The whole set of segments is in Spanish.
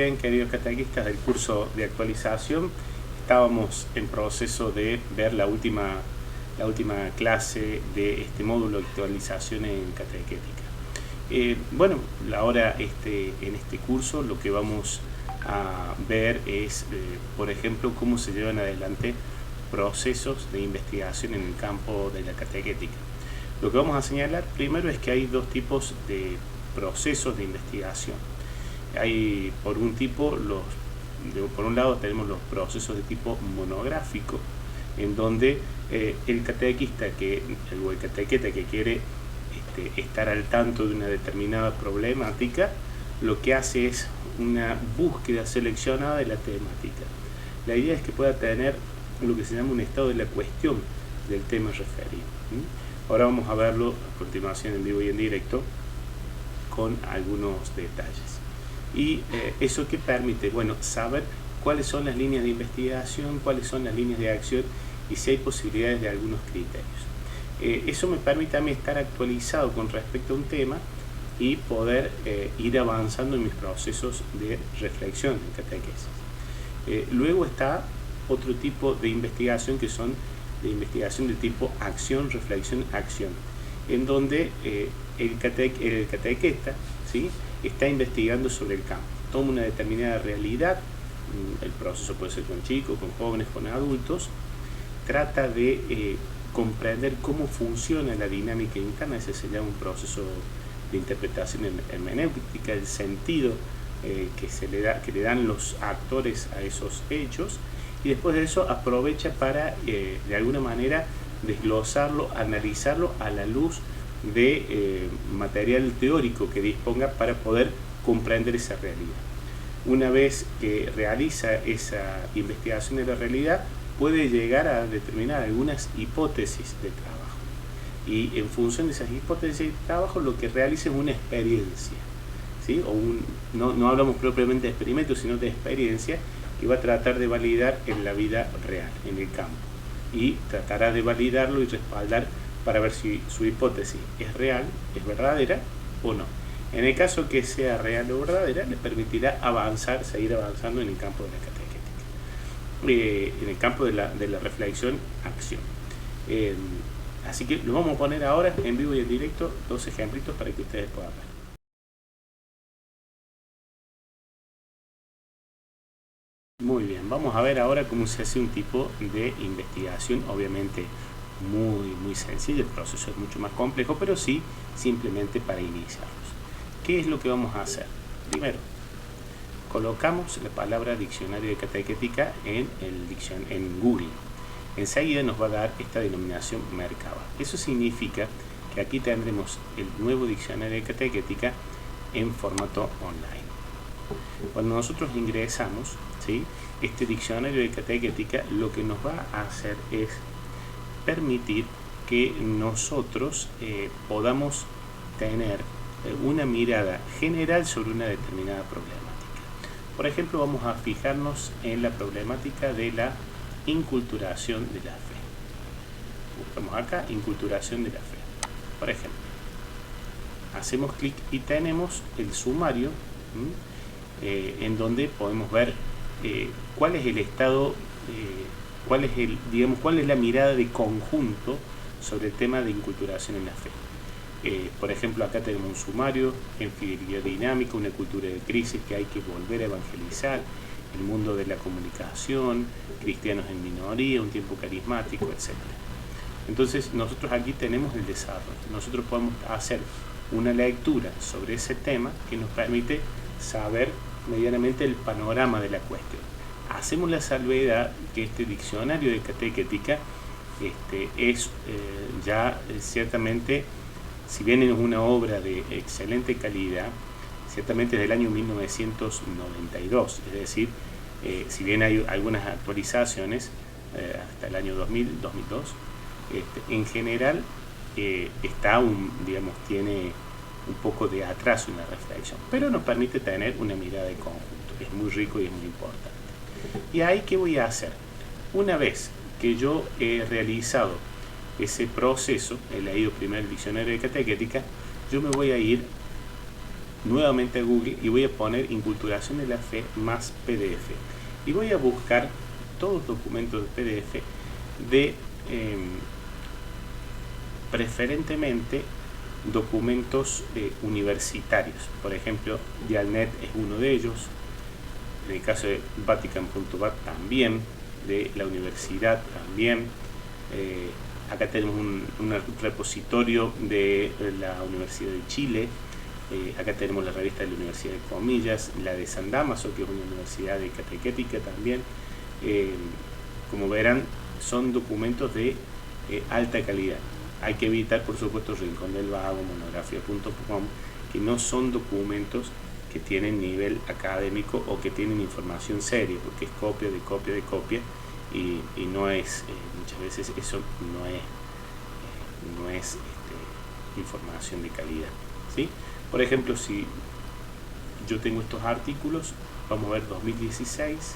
bien, queridos catequistas del curso de actualización. Estábamos en proceso de ver la última clase de este módulo de actualización en catequética. Bueno, ahora en este curso lo que vamos a ver es, por ejemplo, cómo se llevan adelante procesos de investigación en el campo de la catequética. Lo que vamos a señalar primero es que hay dos tipos de procesos de investigación. Hay por un lado tenemos los procesos de tipo monográfico, en donde el catequista o el catequeta que quiere estar al tanto de una determinada problemática, lo que hace es una búsqueda seleccionada de la temática. La idea es que pueda tener lo que se llama un estado de la cuestión del tema referido. Ahora vamos a verlo a continuación en vivo y en directo con algunos detalles. ¿Y eso qué permite? Bueno, saber cuáles son las líneas de investigación, cuáles son las líneas de acción y si hay posibilidades de algunos criterios. Eso me permite a mí estar actualizado con respecto a un tema y poder ir avanzando en mis procesos de reflexión en catequesis. Luego está otro tipo de investigación que son de investigación de tipo acción, reflexión, acción, en donde el catequeta, ¿sí?, está investigando sobre el campo, toma una determinada realidad, el proceso puede ser con chicos, con jóvenes, con adultos, trata de comprender cómo funciona la dinámica interna, ese se llama un proceso de interpretación hermenéutica, el sentido que le dan los actores a esos hechos, y después de eso aprovecha para de alguna manera desglosarlo, analizarlo a la luz de material teórico que disponga para poder comprender esa realidad. Una vez que realiza esa investigación de la realidad, puede llegar a determinar algunas hipótesis de trabajo, y en función de esas hipótesis de trabajo lo que realiza es una experiencia, ¿sí? No hablamos propiamente de experimentos, sino de experiencia que va a tratar de validar en la vida real, en el campo, y tratará de validarlo y respaldar para ver si su hipótesis es real, es verdadera o no. En el caso que sea real o verdadera, le permitirá avanzar, seguir avanzando en el campo de la catequética, en el campo de la reflexión, acción. Así que lo vamos a poner ahora en vivo y en directo, dos ejemplitos para que ustedes puedan ver. Muy bien, vamos a ver ahora cómo se hace un tipo de investigación, obviamente muy sencillo, el proceso es mucho más complejo, pero sí simplemente para iniciarlos. ¿Qué es lo que vamos a hacer? Primero, colocamos la palabra diccionario de catequética en Google. Enseguida nos va a dar esta denominación Merkaba. Eso significa que aquí tendremos el nuevo diccionario de catequética en formato online. Cuando nosotros ingresamos, ¿sí?, este diccionario de catequética, lo que nos va a hacer es permitir que nosotros podamos tener una mirada general sobre una determinada problemática. Por ejemplo, vamos a fijarnos en la problemática de la inculturación de la fe. Buscamos acá, inculturación de la fe. Por ejemplo, hacemos clic y tenemos el sumario, en donde podemos ver cuál es el estado, cuál es la mirada de conjunto sobre el tema de inculturación en la fe. Por ejemplo, acá tenemos un sumario en fidelidad dinámica, una cultura de crisis que hay que volver a evangelizar, el mundo de la comunicación, cristianos en minoría, un tiempo carismático, etc. Entonces nosotros aquí tenemos el desarrollo. Nosotros podemos hacer una lectura sobre ese tema que nos permite saber medianamente el panorama de la cuestión. Hacemos la salvedad que este diccionario de catequética es ya ciertamente, si bien es una obra de excelente calidad, ciertamente es del año 1992, es decir, si bien hay algunas actualizaciones hasta el año 2000, 2002, en general tiene un poco de atraso en la reflexión, pero nos permite tener una mirada de conjunto, es muy rico y es muy importante. Y ahí, ¿qué voy a hacer? Una vez que yo he realizado ese proceso, he leído primero el diccionario de catequética, yo me voy a ir nuevamente a Google y voy a poner Inculturación de la Fe más PDF. Y voy a buscar todos los documentos de PDF de preferentemente documentos universitarios. Por ejemplo, Dialnet es uno de ellos. En el caso de Vatican.bat también, de la universidad también. Acá tenemos un repositorio de la Universidad de Chile. Acá tenemos la revista de la Universidad de Comillas, la de San Damaso, que es una universidad de catequética también. Como verán, son documentos de alta calidad. Hay que evitar, por supuesto, Rincón del Vago, monografía.com, que no son documentos que tienen nivel académico o que tienen información seria, porque es copia de copia de copia y no es, muchas veces eso no es información de calidad, ¿sí? Por ejemplo, si yo tengo estos artículos, vamos a ver 2016,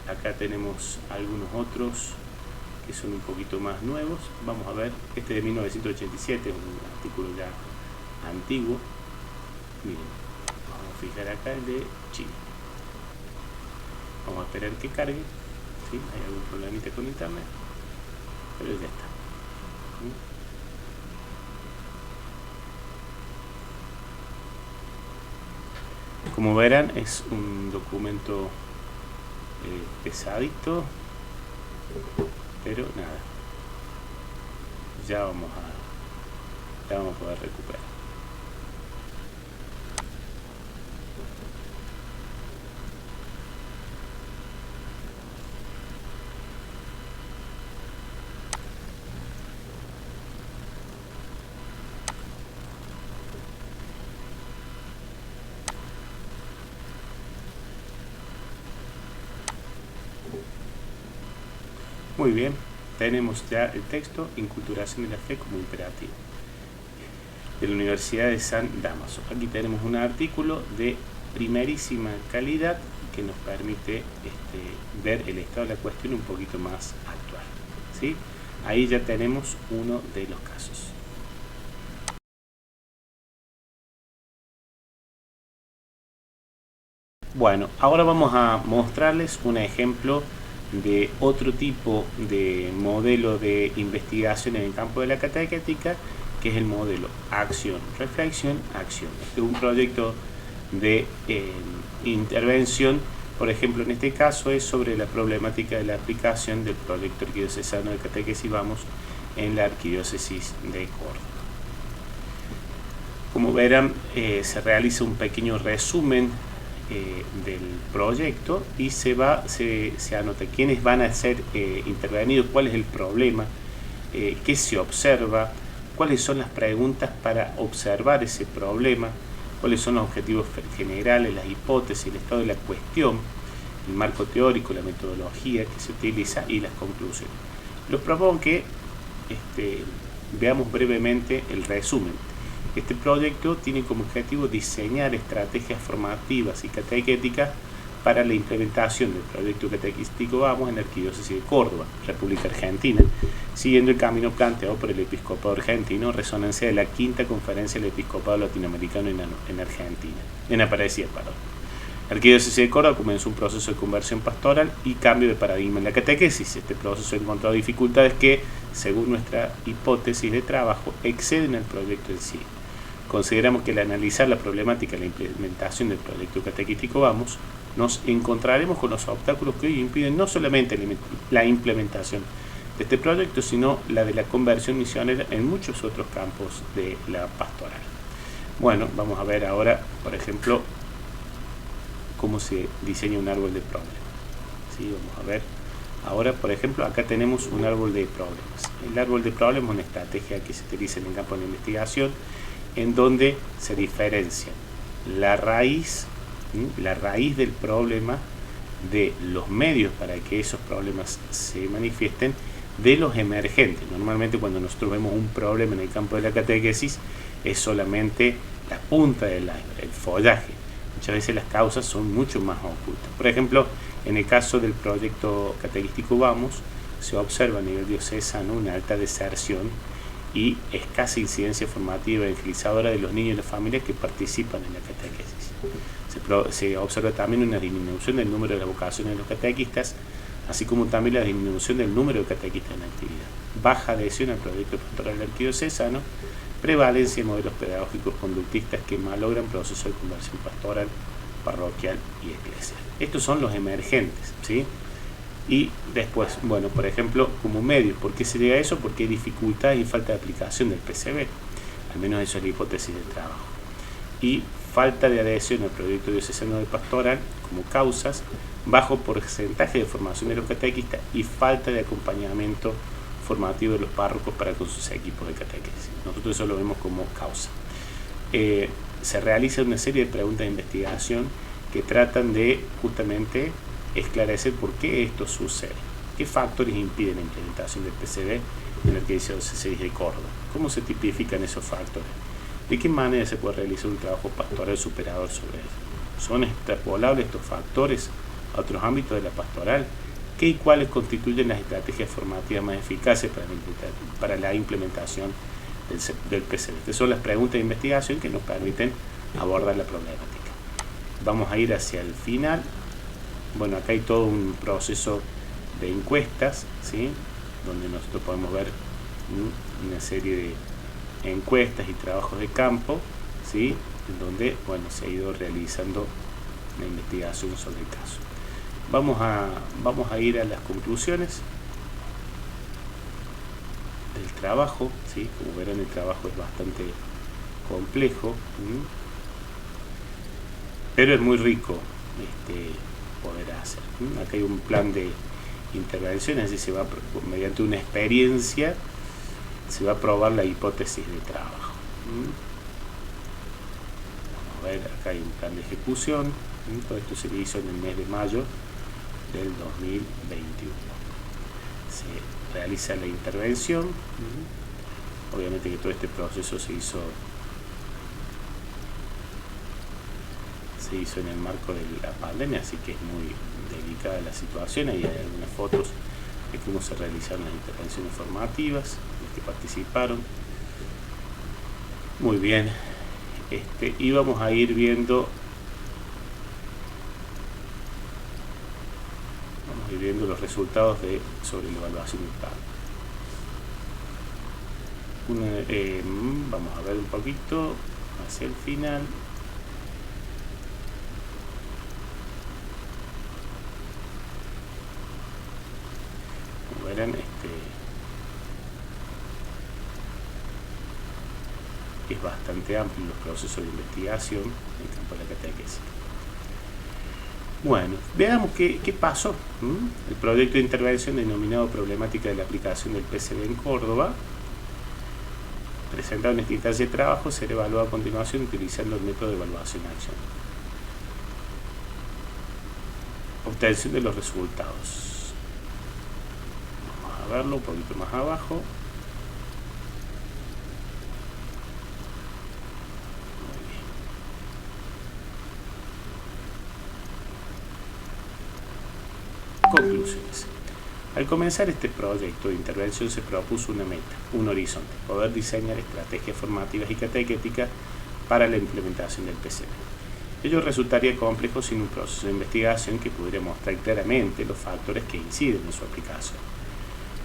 acá tenemos algunos otros que son un poquito más nuevos. Vamos a ver, este de 1987 es un artículo ya antiguo. Miren, vamos a fijar acá el de Chile. Vamos a esperar que cargue. ¿Sí? Hay algún problemita con internet, pero ya está. Como verán, es un documento pesadito, pero nada, ya vamos a poder recuperar. Muy bien, tenemos ya el texto Inculturación de la Fe como imperativo de la Universidad de San Damaso. Aquí tenemos un artículo de primerísima calidad que nos permite ver el estado de la cuestión un poquito más actual, ¿sí? Ahí ya tenemos uno de los casos. Bueno, ahora vamos a mostrarles un ejemplo de otro tipo de modelo de investigación en el campo de la catequética, que es el modelo acción, reflexión, acción. Este es un proyecto de intervención, por ejemplo, en este caso es sobre la problemática de la aplicación del proyecto arquidiocesano de catequesis Vamos en la arquidiócesis de Córdoba. Como verán, se realiza un pequeño resumen del proyecto y se anota quiénes van a ser intervenidos, cuál es el problema, qué se observa, cuáles son las preguntas para observar ese problema, cuáles son los objetivos generales, las hipótesis, el estado de la cuestión, el marco teórico, la metodología que se utiliza y las conclusiones. Les propongo que veamos brevemente el resumen. Este proyecto tiene como objetivo diseñar estrategias formativas y catequéticas para la implementación del proyecto catequístico Vamos en la Arquidiócesis de Córdoba, República Argentina, siguiendo el camino planteado por el Episcopado Argentino, resonancia de la Quinta Conferencia del Episcopado Latinoamericano en Aparecida. La Arquidiócesis de Córdoba comenzó un proceso de conversión pastoral y cambio de paradigma en la catequesis. Este proceso ha encontrado dificultades que, según nuestra hipótesis de trabajo, exceden al proyecto en sí. Consideramos que al analizar la problemática de la implementación del proyecto catequístico Vamos, nos encontraremos con los obstáculos que hoy impiden no solamente la implementación de este proyecto, sino la de la conversión misionera en muchos otros campos de la pastoral. Bueno, vamos a ver ahora, por ejemplo, cómo se diseña un árbol de problemas. ¿Sí? Vamos a ver. Ahora, por ejemplo, acá tenemos un árbol de problemas. El árbol de problemas es una estrategia que se utiliza en el campo de la investigación, en donde se diferencia la raíz del problema, de los medios para que esos problemas se manifiesten, de los emergentes. Normalmente cuando nosotros vemos un problema en el campo de la catequesis es solamente la punta del iceberg, el follaje. Muchas veces las causas son mucho más ocultas. Por ejemplo, en el caso del proyecto catequístico Vamos, se observa a nivel diocesano una alta deserción y escasa incidencia formativa evangelizadora de los niños y las familias que participan en la catequesis. Se observa también una disminución del número de las vocaciones de los catequistas, así como también la disminución del número de catequistas en actividad. Baja adhesión al proyecto pastoral arquidiocesano, prevalencia de modelos pedagógicos conductistas que malogran procesos de conversión pastoral, parroquial y eclesial. Estos son los emergentes, ¿sí? Y después, bueno, por ejemplo, como medios, ¿por qué se llega a eso? Porque hay dificultades y falta de aplicación del PCB, al menos eso es la hipótesis del trabajo. Y falta de adhesión al proyecto diocesano de pastoral como causas, bajo porcentaje de formación de los catequistas y falta de acompañamiento formativo de los párrocos para con sus equipos de catequesis. Nosotros eso lo vemos como causa. Se realiza una serie de preguntas de investigación que tratan de justamente esclarecer por qué esto sucede, qué factores impiden la implementación del PCB en la Arquidiócesis de Córdoba, cómo se tipifican esos factores, de qué manera se puede realizar un trabajo pastoral superador sobre eso, son extrapolables estos factores a otros ámbitos de la pastoral, qué y cuáles constituyen las estrategias formativas más eficaces para la implementación del PCB. Estas son las preguntas de investigación que nos permiten abordar la problemática. Vamos a ir hacia el final. Bueno, acá hay todo un proceso de encuestas, ¿sí? Donde nosotros podemos ver una serie de encuestas y trabajos de campo, ¿sí? En donde, bueno, se ha ido realizando la investigación sobre el caso. Vamos a ir a las conclusiones del trabajo, ¿sí? Como verán, el trabajo es bastante complejo, pero es muy rico poder hacer. Acá hay un plan de intervención, es decir, se va mediante una experiencia se va a probar la hipótesis de trabajo. Vamos a ver, acá hay un plan de ejecución. Todo esto se hizo en el mes de mayo del 2021. Se realiza la intervención. Obviamente que todo este proceso se hizo en el marco de la pandemia, así que es muy delicada la situación. Ahí hay algunas fotos de cómo se realizaron las intervenciones formativas, los que participaron. Muy bien, y vamos a ir viendo los resultados sobre la evaluación del plan. Vamos a ver un poquito hacia el final. Como verán, es bastante amplio los procesos de investigación en el campo de la catequesis. Bueno, veamos qué pasó. El proyecto de intervención denominado Problemática de la aplicación del PCB en Córdoba, presentado en esta instancia de trabajo, será evaluado a continuación utilizando el método de evaluación-acción. Obtención de los resultados. Vamos a verlo un poquito más abajo. Conclusiones. Al comenzar este proyecto de intervención se propuso una meta, un horizonte, poder diseñar estrategias formativas y catequéticas para la implementación del PCB. Ello resultaría complejo sin un proceso de investigación que pudiera mostrar claramente los factores que inciden en su aplicación.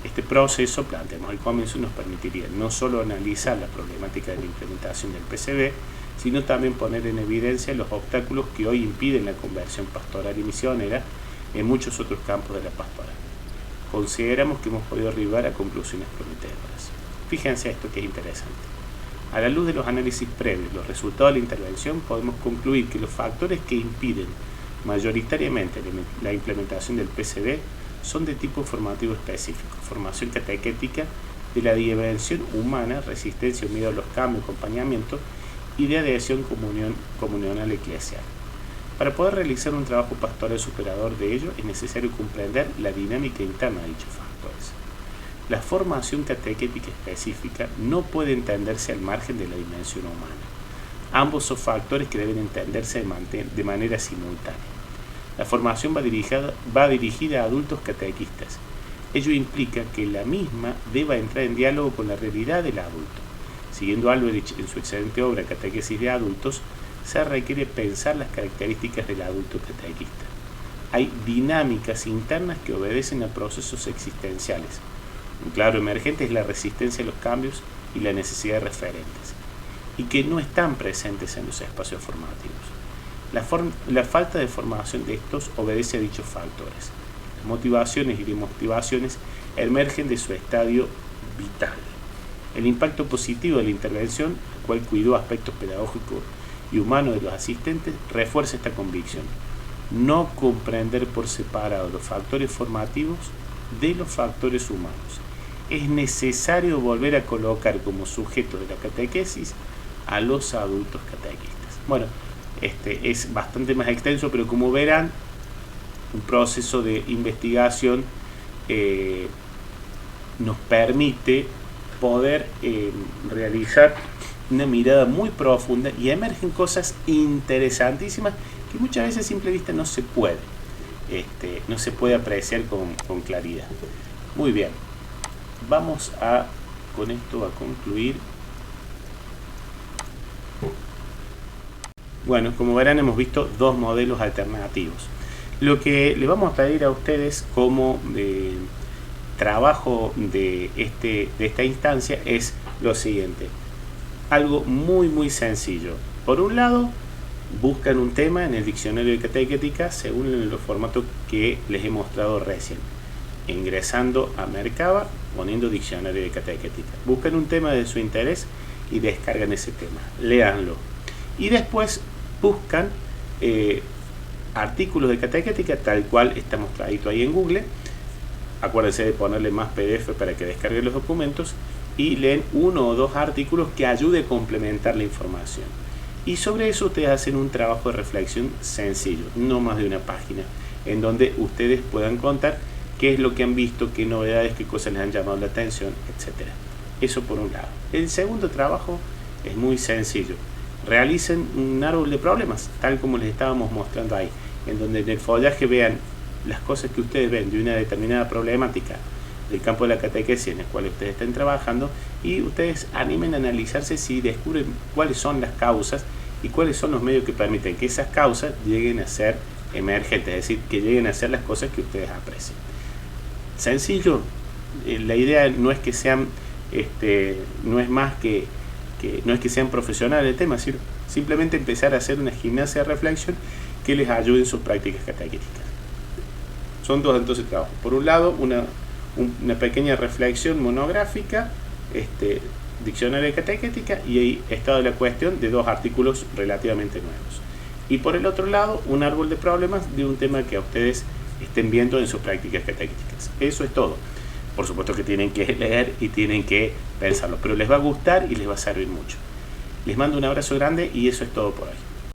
Este proceso, planteamos al comienzo, nos permitiría no solo analizar la problemática de la implementación del PCB, sino también poner en evidencia los obstáculos que hoy impiden la conversión pastoral y misionera en muchos otros campos de la pastoral. Consideramos que hemos podido arribar a conclusiones prometedoras. Fíjense esto que es interesante. A la luz de los análisis previos, los resultados de la intervención, podemos concluir que los factores que impiden mayoritariamente la implementación del PCB son de tipo formativo específico, formación catequética, de la dimensión humana, resistencia o miedo a los cambios, acompañamiento y de adhesión comunional eclesial. Para poder realizar un trabajo pastoral superador de ello es necesario comprender la dinámica interna de dichos factores. La formación catequética específica no puede entenderse al margen de la dimensión humana. Ambos son factores que deben entenderse de manera simultánea. La formación va dirigida a adultos catequistas. Ello implica que la misma deba entrar en diálogo con la realidad del adulto. Siguiendo Alberich en su excelente obra Catequesis de Adultos, se requiere pensar las características del adulto catequista. Hay dinámicas internas que obedecen a procesos existenciales. Un claro emergente es la resistencia a los cambios y la necesidad de referentes, y que no están presentes en los espacios formativos. La falta de formación de estos obedece a dichos factores. Las motivaciones y demotivaciones emergen de su estadio vital. El impacto positivo de la intervención, el cual cuidó aspectos pedagógicos y humanos de los asistentes, refuerza esta convicción. No comprender por separado los factores formativos de los factores humanos. Es necesario volver a colocar como sujeto de la catequesis a los adultos catequistas. Bueno, este es bastante más extenso, pero como verán, un proceso de investigación nos permite poder realizar una mirada muy profunda y emergen cosas interesantísimas que muchas veces a simple vista no se puede apreciar con claridad. Muy bien, vamos con esto a concluir. Bueno, como verán, hemos visto dos modelos alternativos. Lo que le vamos a pedir a ustedes como trabajo de esta instancia es lo siguiente. Algo muy sencillo. Por un lado, buscan un tema en el diccionario de catequética según los formatos que les he mostrado recién. Ingresando a Mercaba, poniendo diccionario de catequética. Buscan un tema de su interés y descargan ese tema. Léanlo. Y después buscan artículos de catequética tal cual está mostradito ahí en Google. Acuérdense de ponerle más PDF para que descarguen los documentos y leen 1 o 2 artículos que ayude a complementar la información. Y sobre eso ustedes hacen un trabajo de reflexión sencillo, no más de una página, en donde ustedes puedan contar qué es lo que han visto, qué novedades, qué cosas les han llamado la atención, etc. Eso por un lado. El segundo trabajo es muy sencillo. Realicen un árbol de problemas, tal como les estábamos mostrando ahí, en donde en el follaje vean las cosas que ustedes ven de una determinada problemática del campo de la catequesis en el cual ustedes estén trabajando, y ustedes animen a analizarse si descubren cuáles son las causas y cuáles son los medios que permiten que esas causas lleguen a ser emergentes, es decir, que lleguen a ser las cosas que ustedes aprecian. Sencillo, la idea no es que sean no es que sean profesionales del tema, sino simplemente empezar a hacer una gimnasia de reflexión que les ayude en sus prácticas catequéticas. Son dos entonces trabajos. Por un lado, una pequeña reflexión monográfica, diccionario de catequética, y ahí estado de la cuestión de 2 artículos relativamente nuevos. Y por el otro lado, un árbol de problemas de un tema que a ustedes estén viendo en sus prácticas catequéticas. Eso es todo. Por supuesto que tienen que leer y tienen que pensarlo, pero les va a gustar y les va a servir mucho. Les mando un abrazo grande y eso es todo por hoy.